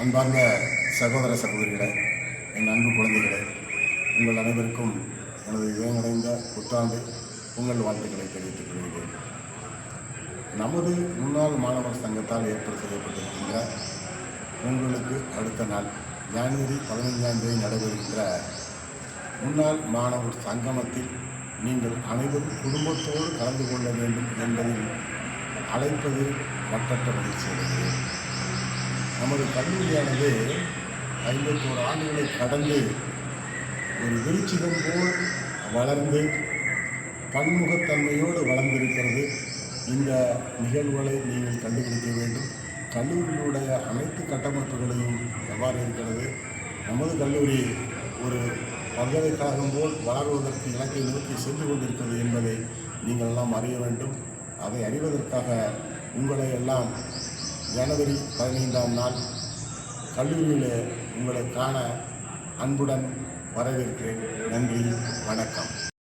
அன்பார்ந்த சகோதர சகோதரிகளே, என் அன்பு குழந்தைகளே, உங்கள் அனைவருக்கும் எனது இதயமடைந்த புத்தாண்டு உங்கள் வாழ்த்துக்களை தெரிவித்துக் கொள்கிறேன். நமது முன்னாள் மாணவர் சங்கத்தால் ஏற்பாடு செய்யப்பட்டிருக்கின்ற உங்களுக்கு அடுத்த நாள் ஜனவரி 15ஆம் தேதி நடைபெறுகின்ற முன்னாள் மாணவர் சங்கமத்தில் நீங்கள் அனைவரும் குடும்பத்தோடு கலந்து கொள்ள வேண்டும் என்பதில் அழைப்பதில் மட்டற்ற மகிழ்ச்சி அடைகிறேன். நமது கல்லூரியானது 51 ஆண்டுகளை கடந்து ஒரு விருச்சிகம் போல் வளர்ந்து பன்முகத்தன்மையோடு வளர்ந்திருக்கிறது. இந்த நிகழ்வுகளை நீங்கள் கண்டுபிடிக்க வேண்டும். கல்லூரியினுடைய அனைத்து கட்டமைப்புகளையும் எவ்வாறு இருக்கிறது, நமது கல்லூரி ஒரு பல்கலைக்கழகம் போல் வளர்வதற்கு இலக்கை நோக்கி சென்று கொண்டிருக்கிறது என்பதை நீங்கள் எல்லாம் அறிய வேண்டும். அதை அறிவதற்காக உங்களை எல்லாம் ஜனவரி 15ஆம் நாள் கல்லூரியில் உங்களை காண அன்புடன் வரவேற்கிறேன். நன்றி, வணக்கம்.